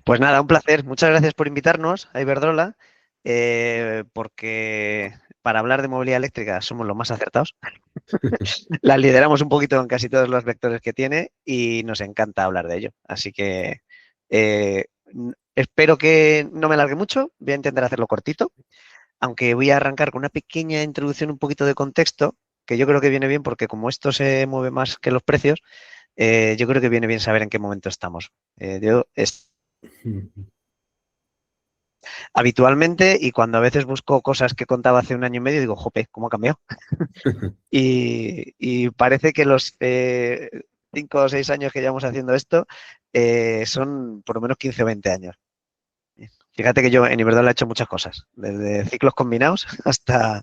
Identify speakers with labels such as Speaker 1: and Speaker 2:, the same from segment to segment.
Speaker 1: Pues nada, un placer. Muchas gracias por invitarnos a Iberdrola, porque para hablar de movilidad eléctrica somos los más acertados. La lideramos un poquito en casi todos los vectores que tiene y nos encanta hablar de ello. Así que espero que no me alargue mucho. Voy a intentar hacerlo cortito, aunque voy a arrancar con una pequeña introducción, un poquito de contexto, que yo creo que viene bien porque como esto se mueve más que los precios, yo creo que viene bien saber en qué momento estamos. Habitualmente, y cuando a veces busco cosas que contaba hace un año y medio, digo, jope, ¿cómo ha cambiado? Y parece que los 5 o 6 años que llevamos haciendo esto son por lo menos 15 o 20 años. Fíjate que yo en Iberdrola he hecho muchas cosas, desde ciclos combinados hasta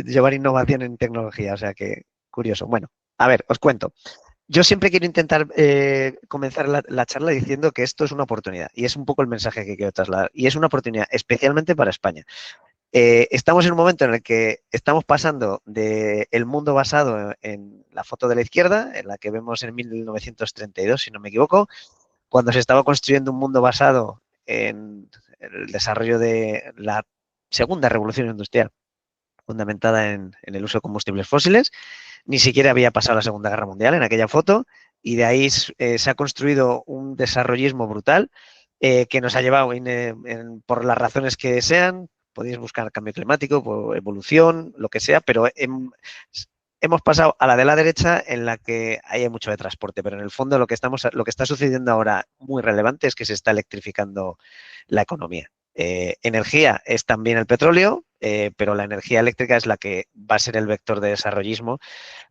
Speaker 1: llevar innovación en tecnología, o sea que curioso. Bueno, a ver, os cuento. Yo siempre quiero intentar comenzar la charla diciendo que esto es una oportunidad y es un poco el mensaje que quiero trasladar. Y es una oportunidad especialmente para España. Estamos en un momento en el que estamos pasando del mundo basado en la foto de la izquierda, en la que vemos en 1932, si no me equivoco, cuando se estaba construyendo un mundo basado en el desarrollo de la segunda revolución industrial, fundamentada en el uso de combustibles fósiles. Ni siquiera había pasado la Segunda Guerra Mundial en aquella foto y de ahí se ha construido un desarrollismo brutal que nos ha llevado por las razones que sean. Podéis buscar cambio climático, por evolución, lo que sea, pero hemos pasado a la de la derecha en la que hay mucho de transporte, pero en el fondo lo que está sucediendo ahora muy relevante es que se está electrificando la economía. Energía es también el petróleo, pero la energía eléctrica es la que va a ser el vector de desarrollismo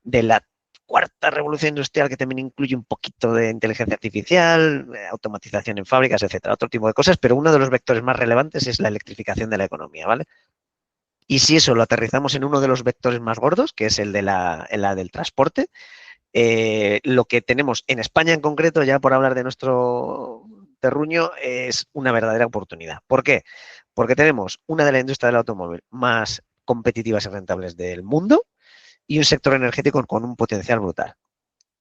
Speaker 1: de la cuarta revolución industrial, que también incluye un poquito de inteligencia artificial, automatización en fábricas, etcétera, otro tipo de cosas, pero uno de los vectores más relevantes es la electrificación de la economía, ¿vale? Y si eso lo aterrizamos en uno de los vectores más gordos, que es el de la del transporte, lo que tenemos en España en concreto, ya por hablar de nuestro terruño, es una verdadera oportunidad. ¿Por qué? Porque tenemos una de la industria del automóvil más competitivas y rentables del mundo y un sector energético con un potencial brutal.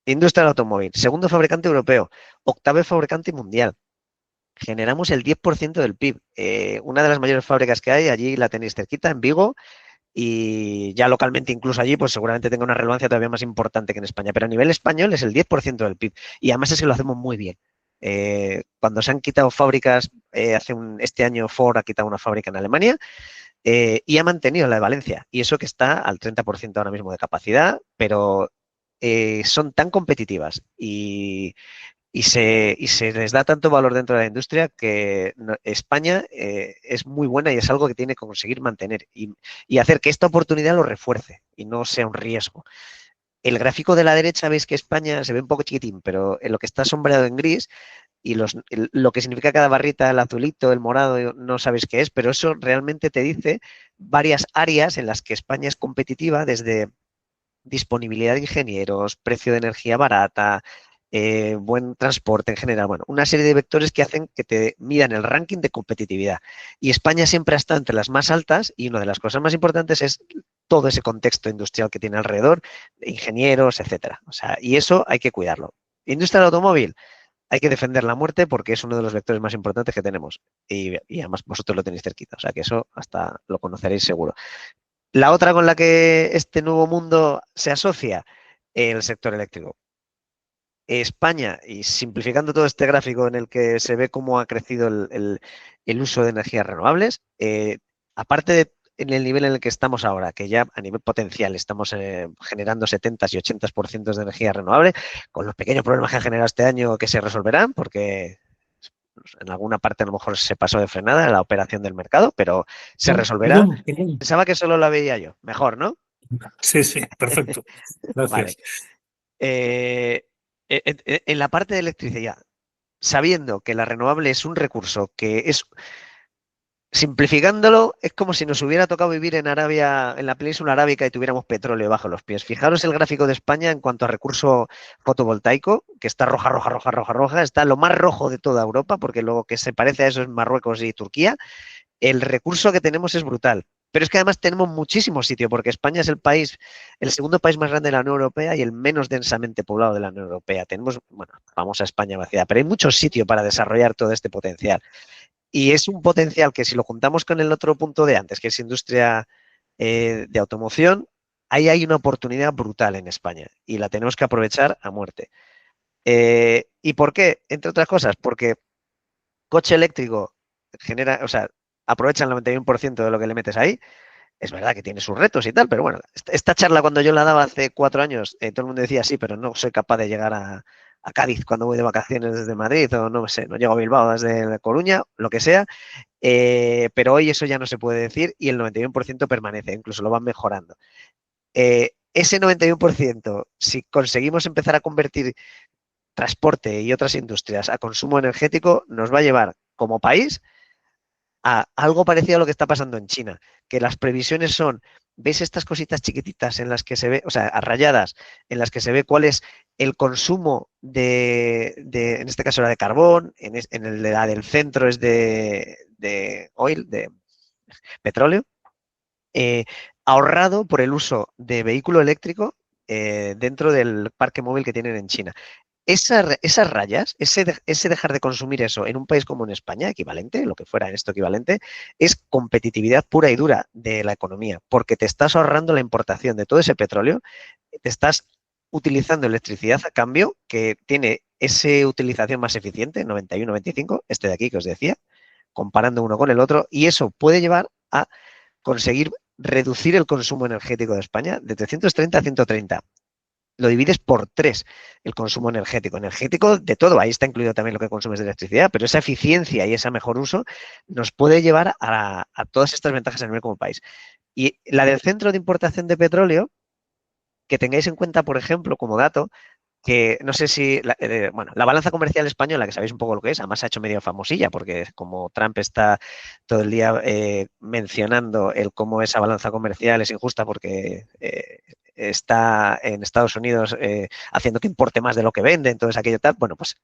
Speaker 1: Industria del automóvil, segundo fabricante europeo, octavo fabricante mundial. Generamos el 10% del PIB. Una de las mayores fábricas que hay, allí la tenéis cerquita, en Vigo, y ya localmente incluso allí, pues seguramente tenga una relevancia todavía más importante que en España. Pero a nivel español es el 10% del PIB. Y además es que lo hacemos muy bien. Cuando se han quitado fábricas, este año Ford ha quitado una fábrica en Alemania, y ha mantenido la de Valencia. Y eso que está al 30% ahora mismo de capacidad, pero son tan competitivas y se les da tanto valor dentro de la industria que España es muy buena y es algo que tiene que conseguir mantener y hacer que esta oportunidad lo refuerce y no sea un riesgo. El gráfico de la derecha veis que España se ve un poco chiquitín, pero en lo que está sombreado en gris y lo que significa cada barrita, el azulito, el morado, no sabéis qué es, pero eso realmente te dice varias áreas en las que España es competitiva, desde disponibilidad de ingenieros, precio de energía barata, buen transporte en general. Bueno, una serie de vectores que hacen que te midan el ranking de competitividad. Y España siempre ha estado entre las más altas y una de las cosas más importantes es todo ese contexto industrial que tiene alrededor, de ingenieros, etcétera. O sea, y eso hay que cuidarlo. Industria del automóvil, hay que defender la muerte porque es uno de los vectores más importantes que tenemos. Y además vosotros lo tenéis cerquita, o sea que eso hasta lo conoceréis seguro. La otra con la que este nuevo mundo se asocia, el sector eléctrico. España, y simplificando todo este gráfico en el que se ve cómo ha crecido el uso de energías renovables, aparte de en el nivel en el que estamos ahora, que ya a nivel potencial estamos generando 70 y 80% de energía renovable, con los pequeños problemas que han generado este año que se resolverán, porque en alguna parte a lo mejor se pasó de frenada la operación del mercado, pero se
Speaker 2: No,
Speaker 1: resolverá.
Speaker 2: perdón, perdón.
Speaker 1: Pensaba que solo la veía yo. Mejor, ¿no?
Speaker 2: Sí, sí, perfecto.
Speaker 1: Vale.
Speaker 2: Gracias.
Speaker 1: En la parte de electricidad, sabiendo que la renovable es un recurso que es, simplificándolo, es como si nos hubiera tocado vivir en Arabia, en la península arábica y tuviéramos petróleo bajo los pies. Fijaros el gráfico de España en cuanto a recurso fotovoltaico, que está roja, roja, roja, roja, roja, está lo más rojo de toda Europa, porque lo que se parece a eso es Marruecos y Turquía. El recurso que tenemos es brutal. Pero es que además tenemos muchísimo sitio, porque España es el segundo país más grande de la Unión Europea y el menos densamente poblado de la Unión Europea. Tenemos, bueno, famosa España vacía, pero hay mucho sitio para desarrollar todo este potencial. Y es un potencial que si lo juntamos con el otro punto de antes, que es industria de automoción, ahí hay una oportunidad brutal en España y la tenemos que aprovechar a muerte. ¿Y por qué? Entre otras cosas, porque coche eléctrico genera, o sea, aprovecha el 91% de lo que le metes ahí. Es verdad que tiene sus retos y tal, pero bueno, esta charla cuando yo la daba hace 4 años, todo el mundo decía sí, pero no soy capaz de llegar a Cádiz cuando voy de vacaciones desde Madrid o no sé, no llego a Bilbao desde La Coruña, lo que sea, pero hoy eso ya no se puede decir y el 91% permanece, incluso lo van mejorando. Ese 91%, si conseguimos empezar a convertir transporte y otras industrias a consumo energético, nos va a llevar como país a algo parecido a lo que está pasando en China, que las previsiones son, ¿ves estas cositas chiquititas en las que se ve, o sea, rayadas, en las que se ve cuál es el consumo en este caso era de carbón, en el de la del centro es de oil, de petróleo, eh, ahorrado por el uso de vehículo eléctrico dentro del parque móvil que tienen en China? Esas rayas, ese dejar de consumir eso en un país como en España, equivalente, lo que fuera en esto equivalente, es competitividad pura y dura de la economía, porque te estás ahorrando la importación de todo ese petróleo, te estás utilizando electricidad a cambio que tiene esa utilización más eficiente, 91-95, este de aquí que os decía, comparando uno con el otro, y eso puede llevar a conseguir reducir el consumo energético de España de 330 a 130. Lo divides por 3 el consumo energético de todo, ahí está incluido también lo que consumes de electricidad, pero esa eficiencia y ese mejor uso nos puede llevar a todas estas ventajas a nivel como país. Y la del centro de importación de petróleo, que tengáis en cuenta, por ejemplo, como dato, que no sé si, bueno, la balanza comercial española, que sabéis un poco lo que es, además se ha hecho medio famosilla, porque como Trump está todo el día mencionando el cómo esa balanza comercial es injusta porque está en Estados Unidos haciendo que importe más de lo que vende, entonces aquello tal, bueno, pues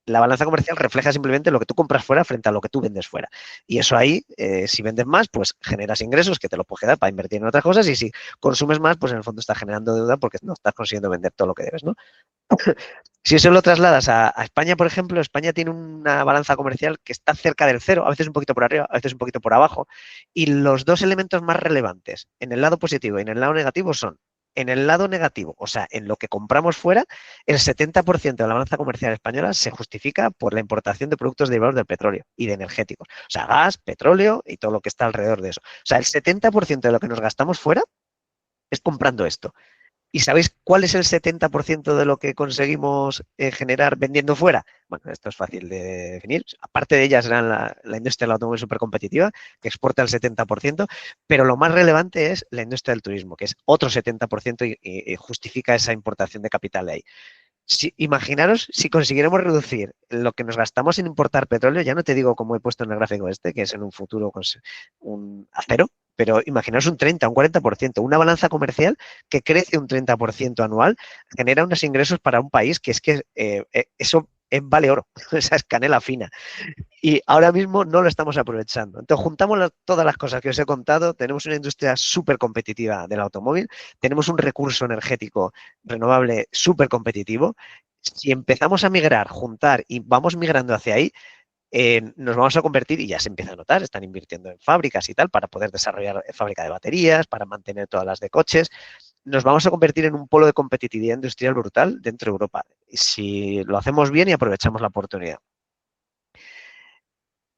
Speaker 1: la balanza comercial refleja simplemente lo que tú compras fuera frente a lo que tú vendes fuera. Y eso ahí, si vendes más, pues generas ingresos que te lo puedes quedar para invertir en otras cosas y si consumes más, pues en el fondo estás generando deuda porque no estás consiguiendo vender todo lo que debes, ¿no? Si eso lo trasladas a España, por ejemplo, España tiene una balanza comercial que está cerca del cero, a veces un poquito por arriba, a veces un poquito por abajo, y los dos elementos más relevantes en el lado positivo y en el lado negativo son, en el lado negativo, o sea, en lo que compramos fuera, el 70% de la balanza comercial española se justifica por la importación de productos derivados del petróleo y de energéticos, o sea, gas, petróleo y todo lo que está alrededor de eso. O sea, el 70% de lo que nos gastamos fuera es comprando esto. ¿Y sabéis cuál es el 70% de lo que conseguimos generar vendiendo fuera? Bueno, esto es fácil de definir. Aparte de ellas, serán la industria del automóvil súper competitiva, que exporta el 70%, pero lo más relevante es la industria del turismo, que es otro 70% y justifica esa importación de capital de ahí. Imaginaros si consiguiéramos reducir lo que nos gastamos en importar petróleo, ya no te digo como he puesto en el gráfico este, que es en un futuro a cero, pero imaginaos un 30, un 40%, una balanza comercial que crece un 30% anual, genera unos ingresos para un país que es que eso vale oro, esa es canela fina. Y ahora mismo no lo estamos aprovechando. Entonces, juntamos todas las cosas que os he contado, tenemos una industria súper competitiva del automóvil, tenemos un recurso energético renovable súper competitivo. Si empezamos a migrar, juntar y vamos migrando hacia ahí, nos vamos a convertir, y ya se empieza a notar, están invirtiendo en fábricas y tal para poder desarrollar fábrica de baterías, para mantener todas las de coches. Nos vamos a convertir en un polo de competitividad industrial brutal dentro de Europa, si lo hacemos bien y aprovechamos la oportunidad.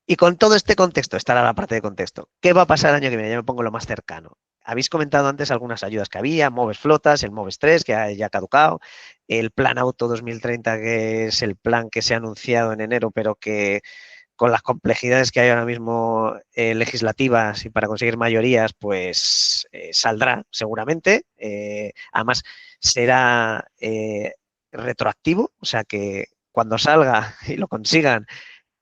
Speaker 1: Y con todo este contexto, esta era la parte de contexto, ¿qué va a pasar el año que viene? Ya me pongo lo más cercano. Habéis comentado antes algunas ayudas que había, Moves Flotas, el Moves 3, que ya ha caducado, el Plan Auto 2030, que es el plan que se ha anunciado en enero, pero que con las complejidades que hay ahora mismo legislativas y para conseguir mayorías, pues saldrá seguramente. Además, será retroactivo, o sea que cuando salga y lo consigan,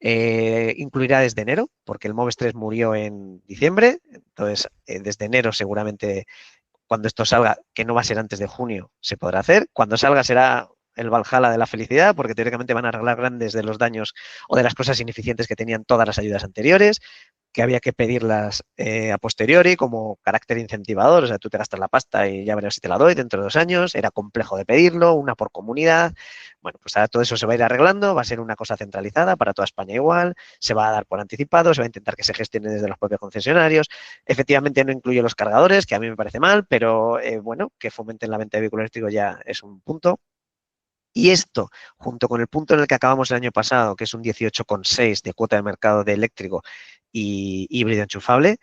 Speaker 1: incluirá desde enero, porque el Moves 3 murió en diciembre, entonces desde enero seguramente cuando esto salga, que no va a ser antes de junio, se podrá hacer. Cuando salga será el Valhalla de la felicidad, porque teóricamente van a arreglar grandes de los daños o de las cosas ineficientes que tenían todas las ayudas anteriores. que había que pedirlas a posteriori como carácter incentivador, o sea, tú te gastas la pasta y ya verás si te la doy dentro de 2 años, era complejo de pedirlo, una por comunidad, bueno, pues ahora todo eso se va a ir arreglando, va a ser una cosa centralizada para toda España igual, se va a dar por anticipado, se va a intentar que se gestione desde los propios concesionarios, efectivamente no incluye los cargadores, que a mí me parece mal, pero bueno, que fomenten la venta de vehículos eléctricos ya es un punto. Y esto, junto con el punto en el que acabamos el año pasado, que es un 18,6 de cuota de mercado de eléctrico y híbrido enchufable,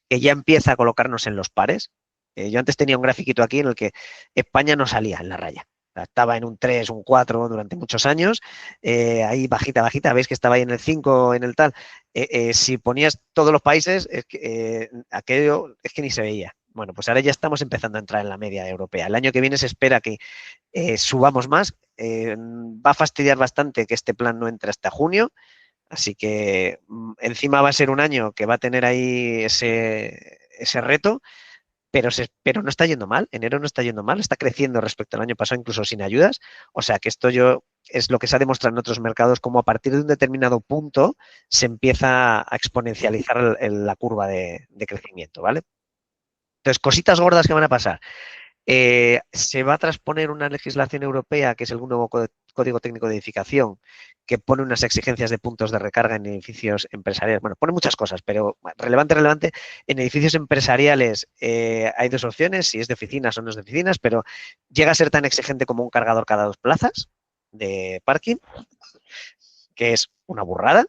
Speaker 1: que ya empieza a colocarnos en los pares. Yo antes tenía un grafiquito aquí en el que España no salía en la raya. Estaba en un 3, un 4 durante muchos años, ahí bajita, bajita, veis que estaba ahí en el 5, en el tal. Si ponías todos los países, aquello es que ni se veía. Bueno, pues ahora ya estamos empezando a entrar en la media europea. El año que viene se espera que subamos más. Va a fastidiar bastante que este plan no entre hasta junio, así que encima va a ser un año que va a tener ahí ese reto, pero no está yendo mal. Enero no está yendo mal, está creciendo respecto al año pasado, incluso sin ayudas. O sea que esto es lo que se ha demostrado en otros mercados, como a partir de un determinado punto se empieza a exponencializar la curva de crecimiento, ¿vale? Entonces, cositas gordas que van a pasar. Se va a transponer una legislación europea, que es el nuevo Código Técnico de Edificación, que pone unas exigencias de puntos de recarga en edificios empresariales. Bueno, pone muchas cosas, pero relevante. En edificios empresariales hay dos opciones, si es de oficinas o no es de oficinas, pero llega a ser tan exigente como un cargador cada 2 plazas de parking, que es una burrada.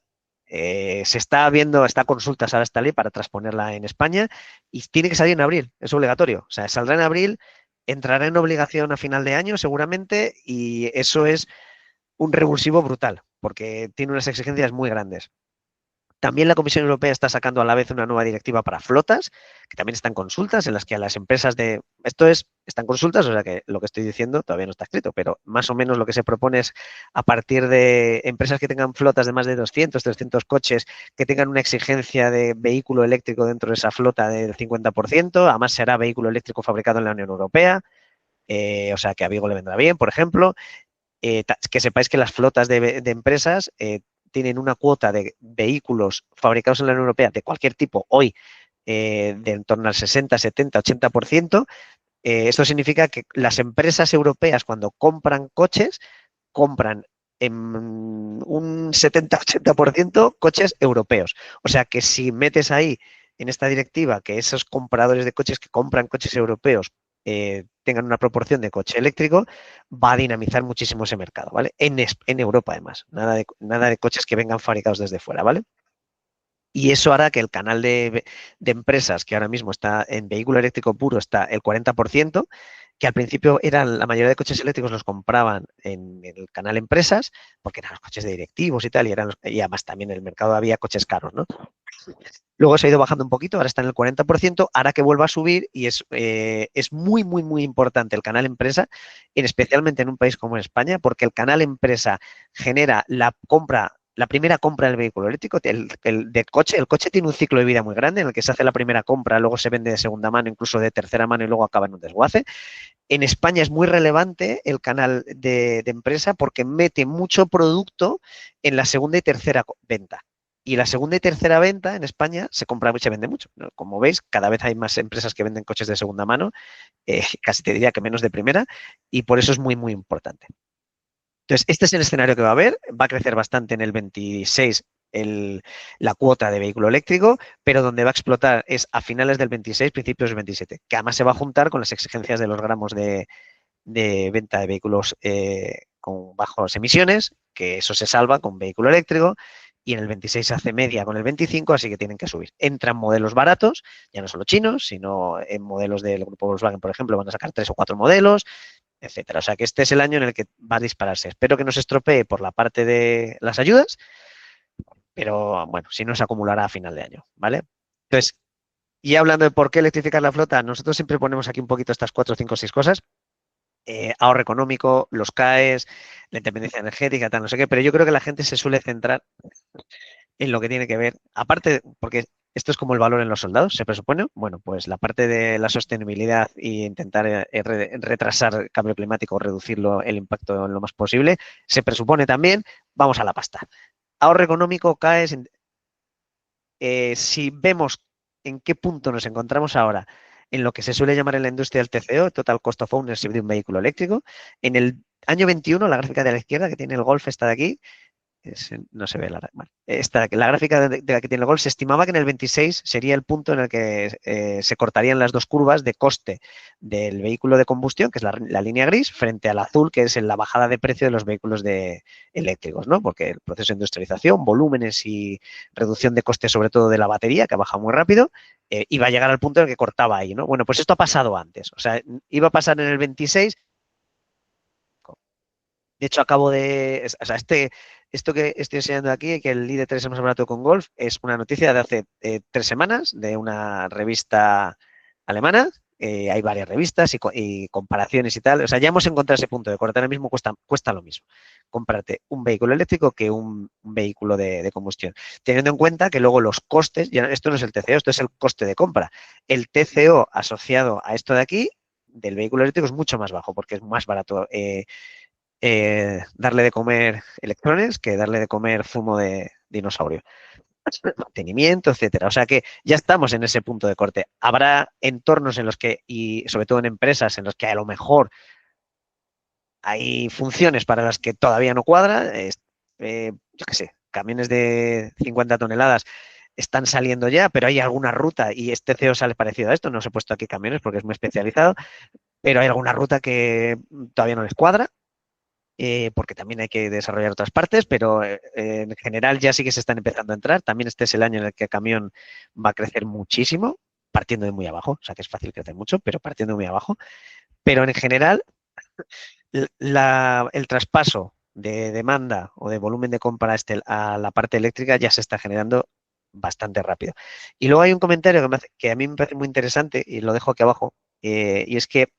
Speaker 1: Se está viendo, está consultas ahora esta ley para transponerla en España y tiene que salir en abril, es obligatorio. O sea, saldrá en abril, entrará en obligación a final de año seguramente y eso es un revulsivo brutal porque tiene unas exigencias muy grandes. También la Comisión Europea está sacando a la vez una nueva directiva para flotas, que también están consultas, en las que a las empresas de... están consultas, o sea que lo que estoy diciendo todavía no está escrito, pero más o menos lo que se propone es a partir de empresas que tengan flotas de más de 200, 300 coches, que tengan una exigencia de vehículo eléctrico dentro de esa flota del 50%, además será vehículo eléctrico fabricado en la Unión Europea, o sea que a Vigo le vendrá bien, por ejemplo. Que sepáis que las flotas de empresas tienen una cuota de vehículos fabricados en la Unión Europea de cualquier tipo hoy de en torno al 60, 70, 80%. Esto significa que las empresas europeas cuando compran coches, compran en un 70-80% coches europeos. O sea que si metes ahí en esta directiva que esos compradores de coches que compran coches europeos tengan una proporción de coche eléctrico, va a dinamizar muchísimo ese mercado, ¿vale? En Europa, además. Nada de coches que vengan fabricados desde fuera, ¿vale? Y eso hará que el canal de empresas que ahora mismo está en vehículo eléctrico puro está el 40%, que al principio eran la mayoría de coches eléctricos los compraban en el canal empresas, porque eran los coches de directivos y tal, y además también en el mercado había coches caros, ¿no? Luego se ha ido bajando un poquito, ahora está en el 40%, hará que vuelva a subir y es muy, muy, muy importante el canal empresa, especialmente en un país como España, porque el canal empresa genera la primera compra del vehículo eléctrico, del coche. El coche tiene un ciclo de vida muy grande en el que se hace la primera compra, luego se vende de segunda mano, incluso de tercera mano y luego acaba en un desguace. En España es muy relevante el canal de empresa porque mete mucho producto en la segunda y tercera venta. Y la segunda y tercera venta en España se compra y se vende mucho. Como veis, cada vez hay más empresas que venden coches de segunda mano, casi te diría que menos de primera, y por eso es muy, muy importante. Entonces, este es el escenario que va a haber. Va a crecer bastante en el 26 la cuota de vehículo eléctrico, pero donde va a explotar es a finales del 26, principios del 27, que además se va a juntar con las exigencias de los gramos de venta de vehículos con bajas emisiones, que eso se salva con vehículo eléctrico, y en el 26 se hace media con el 25, así que tienen que subir. Entran modelos baratos, ya no solo chinos, sino en modelos del grupo Volkswagen, por ejemplo, van a sacar 3 o 4 modelos, etcétera. O sea que este es el año en el que va a dispararse. Espero que no se estropee por la parte de las ayudas, pero bueno, si no se acumulará a final de año, ¿vale? Entonces, y hablando de por qué electrificar la flota, nosotros siempre ponemos aquí un poquito estas 4, 5, 6 cosas. Ahorro económico, los CAEs, la independencia energética, tal, no sé qué, pero yo creo que la gente se suele centrar en lo que tiene que ver, aparte, porque esto es como el valor en los soldados, se presupone, bueno, pues la parte de la sostenibilidad e intentar retrasar el cambio climático, reducirlo, el impacto en lo más posible, se presupone también, vamos a la pasta. Ahorro económico, CAEs, si vemos en qué punto nos encontramos ahora en lo que se suele llamar en la industria el TCO, Total Cost of Ownership de un vehículo eléctrico, en el año 21, la gráfica de la izquierda que tiene el Golf está de aquí, no se ve la gráfica de la que tiene el Golf, se estimaba que en el 26 sería el punto en el que se cortarían las dos curvas de coste del vehículo de combustión, que es la línea gris, frente al azul, que es la bajada de precio de los vehículos eléctricos, ¿no? Porque el proceso de industrialización, volúmenes y reducción de costes, sobre todo de la batería, que ha bajado muy rápido, iba a llegar al punto en el que cortaba ahí, ¿no? Bueno, pues esto ha pasado antes, o sea, iba a pasar en el 26. De hecho, acabo de. O sea, esto que estoy enseñando aquí, que el ID3 es más barato con Golf, es una noticia de hace 3 semanas de una revista alemana. Hay varias revistas y comparaciones y tal. O sea, ya hemos encontrado ese punto de corte. Ahora mismo cuesta lo mismo comprarte un vehículo eléctrico que un vehículo de combustión. Teniendo en cuenta que luego los costes, ya esto no es el TCO, esto es el coste de compra. El TCO asociado a esto de aquí, del vehículo eléctrico, es mucho más bajo porque es más barato. Darle de comer electrones que darle de comer zumo de dinosaurio. Mantenimiento, etcétera. O sea que ya estamos en ese punto de corte. Habrá entornos en los que, y sobre todo en empresas, en los que a lo mejor hay funciones para las que todavía no cuadra. Yo qué sé, camiones de 50 toneladas están saliendo ya, pero hay alguna ruta, y este CEO sale parecido a esto, no os he puesto aquí camiones porque es muy especializado, pero hay alguna ruta que todavía no les cuadra. Porque también hay que desarrollar otras partes, pero en general ya sí que se están empezando a entrar. También este es el año en el que el camión va a crecer muchísimo, partiendo de muy abajo, o sea que es fácil crecer mucho, pero partiendo de muy abajo. Pero en general, el traspaso de demanda o de volumen de compra a la parte eléctrica ya se está generando bastante rápido. Y luego hay un comentario que a mí me parece muy interesante y lo dejo aquí abajo, y es que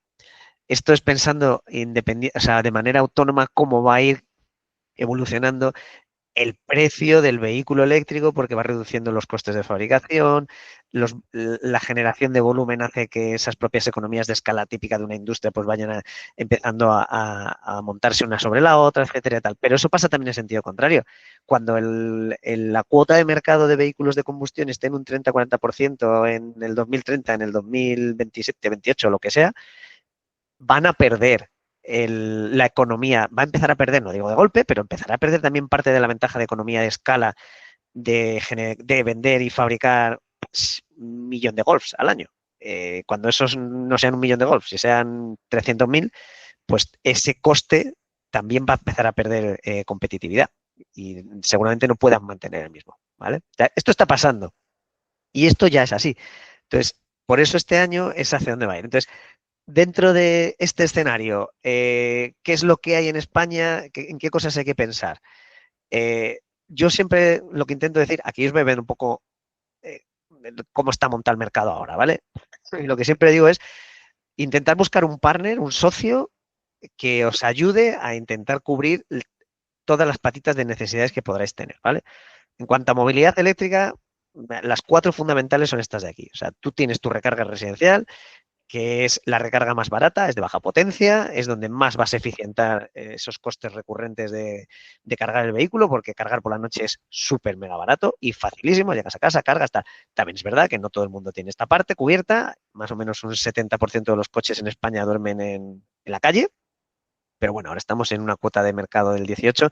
Speaker 1: esto es pensando o sea, de manera autónoma cómo va a ir evolucionando el precio del vehículo eléctrico porque va reduciendo los costes de fabricación, la generación de volumen hace que esas propias economías de escala típica de una industria pues vayan empezando a montarse una sobre la otra, etcétera y tal. Pero eso pasa también en sentido contrario. Cuando la cuota de mercado de vehículos de combustión esté en un 30-40% en el 2030, en el 2027, 28, lo que sea, van a perder la economía, va a empezar a perder, no digo de golpe, pero empezará a perder también parte de la ventaja de economía de escala de vender y fabricar 1 millón de Golfs al año. Cuando esos no sean 1 millón de Golfs, si sean 300.000, pues ese coste también va a empezar a perder competitividad y seguramente no puedan mantener el mismo. ¿Vale? O sea, esto está pasando y esto ya es así. Entonces, por eso este año es hacia dónde va a ir. Entonces, dentro de este escenario, ¿qué es lo que hay en España? ¿En qué cosas hay que pensar? Yo siempre lo que intento decir, aquí os voy a ver un poco eh, cómo está montado el mercado ahora, ¿vale? Y lo que siempre digo es intentar buscar un partner, un socio que os ayude a intentar cubrir todas las patitas de necesidades que podráis tener, ¿vale? En cuanto a movilidad eléctrica, las 4 fundamentales son estas de aquí. O sea, tú tienes tu recarga residencial, que es la recarga más barata, es de baja potencia, es donde más vas a eficientar esos costes recurrentes de cargar el vehículo, porque cargar por la noche es súper mega barato y facilísimo, llegas a casa, cargas, tal. También es verdad que no todo el mundo tiene esta parte cubierta, más o menos un 70% de los coches en España duermen en la calle, pero bueno, ahora estamos en una cuota de mercado del 18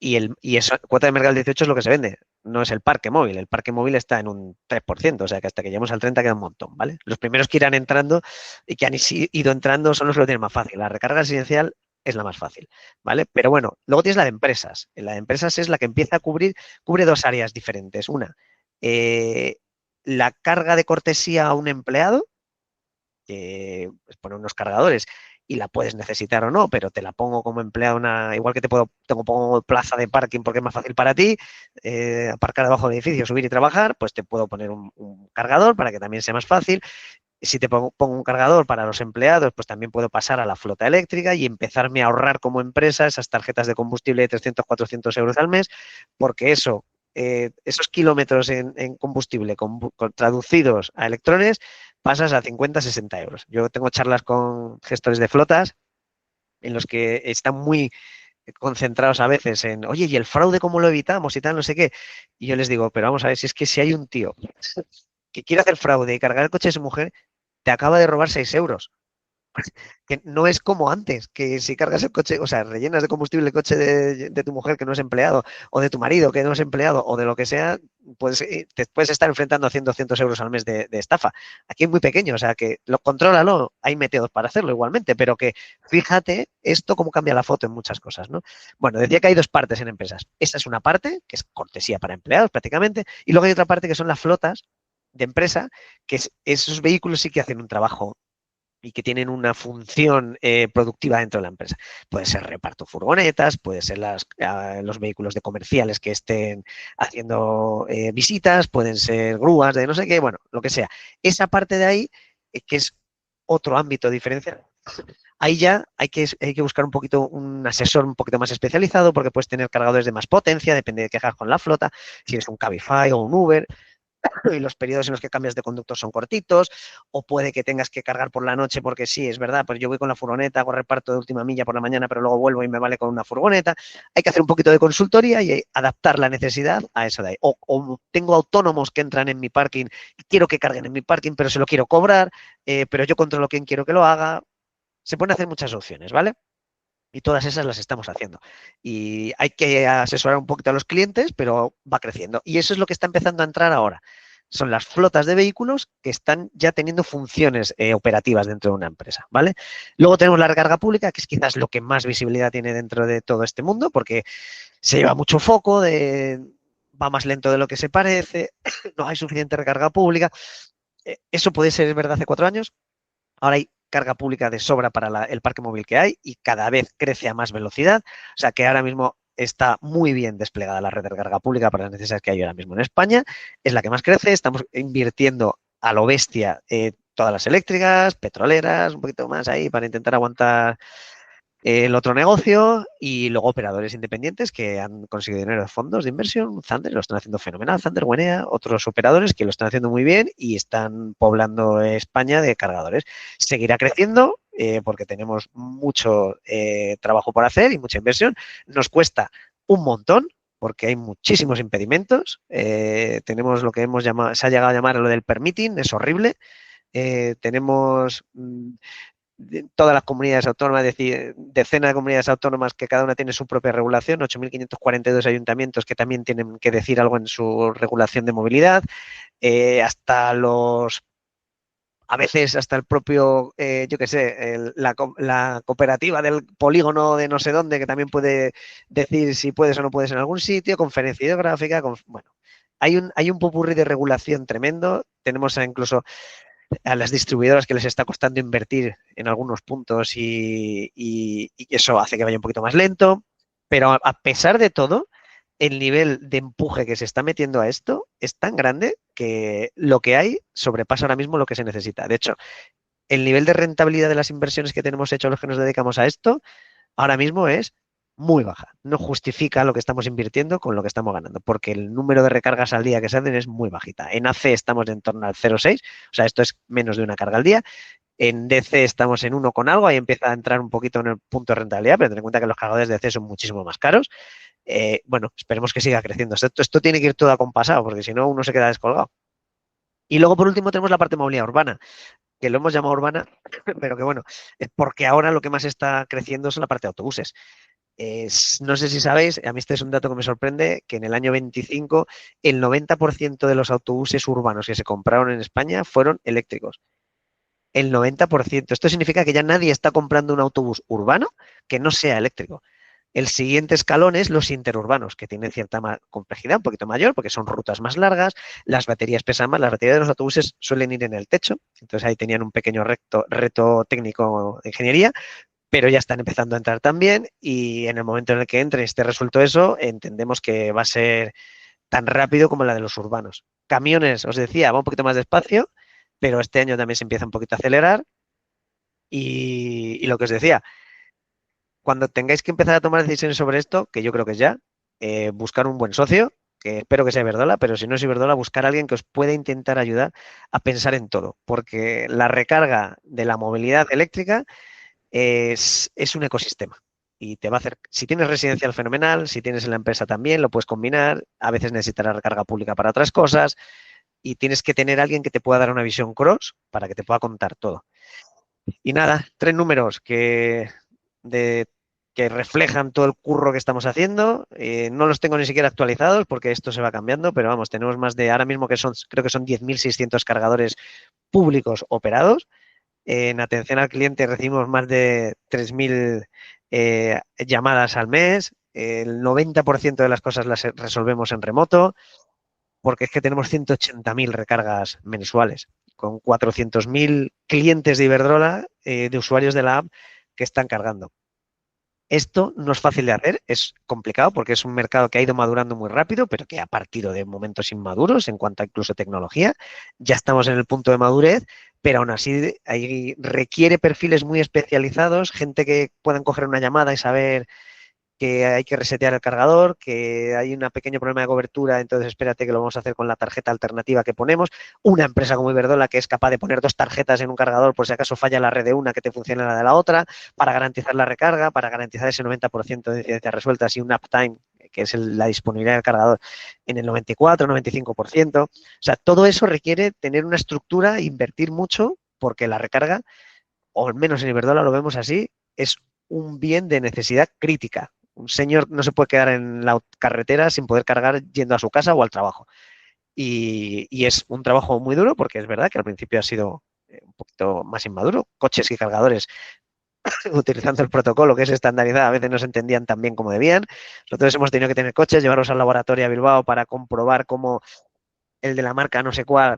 Speaker 1: y esa cuota de mercado del 18 es lo que se vende, no es el parque móvil está en un 3%, o sea que hasta que lleguemos al 30 queda un montón, ¿vale? Los primeros que irán entrando y que han ido entrando son los que lo tienen más fácil, la recarga residencial es la más fácil, ¿vale? Pero bueno, luego tienes la de empresas es la que empieza a cubre 2 áreas diferentes. Una, eh, la carga de cortesía a un empleado, que pues, pone unos cargadores y la puedes necesitar o no, pero te la pongo como empleado, igual que pongo plaza de parking porque es más fácil para ti, aparcar debajo del edificio, subir y trabajar, pues te puedo poner un cargador para que también sea más fácil. Si te pongo un cargador para los empleados, pues también puedo pasar a la flota eléctrica y empezarme a ahorrar como empresa esas tarjetas de combustible de 300, 400 euros al mes, porque esos kilómetros en combustible traducidos a electrones, pasas a 50, 60 euros. Yo tengo charlas con gestores de flotas en los que están muy concentrados a veces en, oye, ¿y el fraude cómo lo evitamos y tal, no sé qué? Y yo les digo, pero vamos a ver, si es que si hay un tío que quiere hacer fraude y cargar el coche de su mujer, te acaba de robar 6 euros. Que no es como antes, que si cargas el coche, o sea, rellenas de combustible el coche de tu mujer que no es empleado, o de tu marido que no es empleado, o de lo que sea, pues te puedes estar enfrentando a 100, 200 euros al mes de estafa. Aquí es muy pequeño, o sea, que lo contrólalo, hay métodos para hacerlo igualmente, pero que fíjate esto cómo cambia la foto en muchas cosas, ¿no? Bueno, decía que hay dos partes en empresas. Esa es una parte, que es cortesía para empleados prácticamente, y luego hay otra parte que son las flotas de empresa, que esos vehículos sí que hacen un trabajo y que tienen una función productiva dentro de la empresa. Puede ser reparto furgonetas, puede ser los vehículos de comerciales que estén haciendo visitas, pueden ser grúas de no sé qué, bueno, lo que sea. Esa parte de ahí, que es otro ámbito diferencial, ahí ya hay que buscar un poquito un asesor un poquito más especializado porque puedes tener cargadores de más potencia, depende de qué hagas con la flota, si eres un Cabify o un Uber, y los periodos en los que cambias de conductor son cortitos, o puede que tengas que cargar por la noche porque sí, es verdad, pues yo voy con la furgoneta, hago reparto de última milla por la mañana, pero luego vuelvo y me vale con una furgoneta. Hay que hacer un poquito de consultoría y adaptar la necesidad a eso de ahí. O tengo autónomos que entran en mi parking y quiero que carguen en mi parking, pero se lo quiero cobrar, pero yo controlo quién quiero que lo haga. Se pueden hacer muchas opciones, ¿vale? Y todas esas las estamos haciendo. Y hay que asesorar un poquito a los clientes, pero va creciendo. Y eso es lo que está empezando a entrar ahora. Son las flotas de vehículos que están ya teniendo funciones operativas dentro de una empresa, ¿vale? Luego tenemos la recarga pública, que es quizás lo que más visibilidad tiene dentro de todo este mundo, porque se lleva mucho foco va más lento de lo que se parece, no hay suficiente recarga pública. Eso puede ser verdad hace 4 años. Ahora hay carga pública de sobra para el parque móvil que hay y cada vez crece a más velocidad. O sea que ahora mismo está muy bien desplegada la red de carga pública para las necesidades que hay ahora mismo en España. Es la que más crece. Estamos invirtiendo a lo bestia todas las eléctricas, petroleras, un poquito más ahí para intentar aguantar el otro negocio y luego operadores independientes que han conseguido dinero de fondos de inversión. Thunder lo están haciendo fenomenal, Thunder, Wenea, otros operadores que lo están haciendo muy bien y están poblando España de cargadores. Seguirá creciendo porque tenemos mucho trabajo por hacer y mucha inversión. Nos cuesta un montón porque hay muchísimos impedimentos. Tenemos lo que hemos llamado, se ha llegado a llamar lo del permitting, es horrible. Tenemos todas las comunidades autónomas, es decir, decenas de comunidades autónomas que cada una tiene su propia regulación, 8.542 ayuntamientos que también tienen que decir algo en su regulación de movilidad, hasta a veces hasta el propio, yo qué sé, la cooperativa del polígono de no sé dónde, que también puede decir si puedes o no puedes en algún sitio, conferencia hidrográfica, bueno, hay un popurrí de regulación tremendo, tenemos incluso a las distribuidoras que les está costando invertir en algunos puntos y eso hace que vaya un poquito más lento. Pero a pesar de todo, el nivel de empuje que se está metiendo a esto es tan grande que lo que hay sobrepasa ahora mismo lo que se necesita. De hecho, el nivel de rentabilidad de las inversiones que tenemos hecho los que nos dedicamos a esto ahora mismo es muy baja. No justifica lo que estamos invirtiendo con lo que estamos ganando, porque el número de recargas al día que se hacen es muy bajita. En AC estamos en torno al 0,6, o sea, esto es menos de una carga al día. En DC estamos en 1 con algo, ahí empieza a entrar un poquito en el punto de rentabilidad, pero ten en cuenta que los cargadores de DC son muchísimo más caros. Bueno, esperemos que siga creciendo. Esto tiene que ir todo acompasado, porque si no, uno se queda descolgado. Y luego, por último, tenemos la parte de movilidad urbana, que lo hemos llamado urbana, pero que bueno, es porque ahora lo que más está creciendo es la parte de autobuses. No sé si sabéis, a mí este es un dato que me sorprende, que en el año 25 el 90% de los autobuses urbanos que se compraron en España fueron eléctricos. El 90%. Esto significa que ya nadie está comprando un autobús urbano que no sea eléctrico. El siguiente escalón es los interurbanos, que tienen cierta complejidad, un poquito mayor, porque son rutas más largas, las baterías pesan más, las baterías de los autobuses suelen ir en el techo, entonces ahí tenían un pequeño reto técnico de ingeniería, pero ya están empezando a entrar también y en el momento en el que entre y esté resuelto eso, entendemos que va a ser tan rápido como la de los urbanos. Camiones, os decía, va un poquito más despacio, pero este año también se empieza un poquito a acelerar y lo que os decía, cuando tengáis que empezar a tomar decisiones sobre esto, que yo creo que es ya, buscar un buen socio, que espero que sea Iberdola, pero si no es Iberdola, buscar a alguien que os pueda intentar ayudar a pensar en todo, porque la recarga de la movilidad eléctrica es un ecosistema. y te va a hacer, si tienes residencial fenomenal, si tienes en la empresa también, lo puedes combinar, a veces necesitarás recarga pública para otras cosas y tienes que tener a alguien que te pueda dar una visión cross para que te pueda contar todo. Y nada, 3 números de, que reflejan todo el curro que estamos haciendo. No los tengo ni siquiera actualizados porque esto se va cambiando, pero vamos, tenemos más de, ahora mismo que son, creo que son 10.600 cargadores públicos operados. En atención al cliente recibimos más de 3.000 llamadas al mes. El 90% de las cosas las resolvemos en remoto porque es que tenemos 180.000 recargas mensuales con 400.000 clientes de Iberdrola, de usuarios de la app que están cargando. Esto no es fácil de hacer, es complicado porque es un mercado que ha ido madurando muy rápido, pero que ha partido de momentos inmaduros en cuanto a incluso tecnología. Ya estamos en el punto de madurez, pero aún así ahí requiere perfiles muy especializados, gente que puedan coger una llamada y saber que hay que resetear el cargador, que hay un pequeño problema de cobertura, entonces espérate que lo vamos a hacer con la tarjeta alternativa que ponemos. Una empresa como Iberdrola que es capaz de poner 2 tarjetas en un cargador por si acaso falla la red de una que te funcione la de la otra, para garantizar la recarga, para garantizar ese 90% de incidencias resueltas y un uptime, que es la disponibilidad del cargador, en el 94, 95%. O sea, todo eso requiere tener una estructura, invertir mucho, porque la recarga, o al menos en Iberdrola lo vemos así, es un bien de necesidad crítica. Un señor no se puede quedar en la carretera sin poder cargar yendo a su casa o al trabajo. Y es un trabajo muy duro porque es verdad que al principio ha sido un poquito más inmaduro. Coches y cargadores utilizando el protocolo que es estandarizado a veces no se entendían tan bien como debían. Nosotros hemos tenido que tener coches, llevarlos al laboratorio a Bilbao para comprobar cómo el de la marca no sé cuál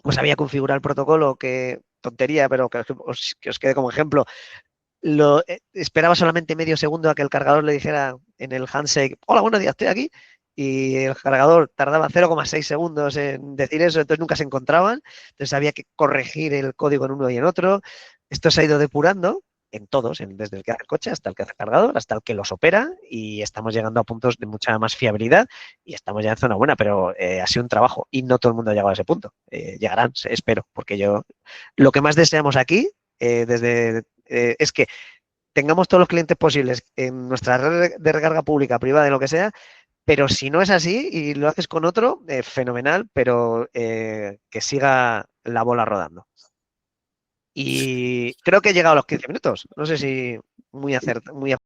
Speaker 1: pues había configurado el protocolo, que tontería, pero que os quede como ejemplo, esperaba solamente medio segundo a que el cargador le dijera en el handshake, hola, buenos días, estoy aquí. Y el cargador tardaba 0,6 segundos en decir eso, entonces nunca se encontraban. Entonces había que corregir el código en uno y en otro. Esto se ha ido depurando en todos, desde el que hace el coche hasta el que hace el cargador, hasta el que los opera y estamos llegando a puntos de mucha más fiabilidad y estamos ya en zona buena, pero ha sido un trabajo y no todo el mundo ha llegado a ese punto. Llegarán, espero, porque yo lo que más deseamos aquí es que tengamos todos los clientes posibles en nuestra red de recarga pública, privada, en lo que sea, pero si no es así y lo haces con otro, fenomenal, pero que siga la bola rodando. Y creo que he llegado a los 15 minutos. No sé si muy acertado, muy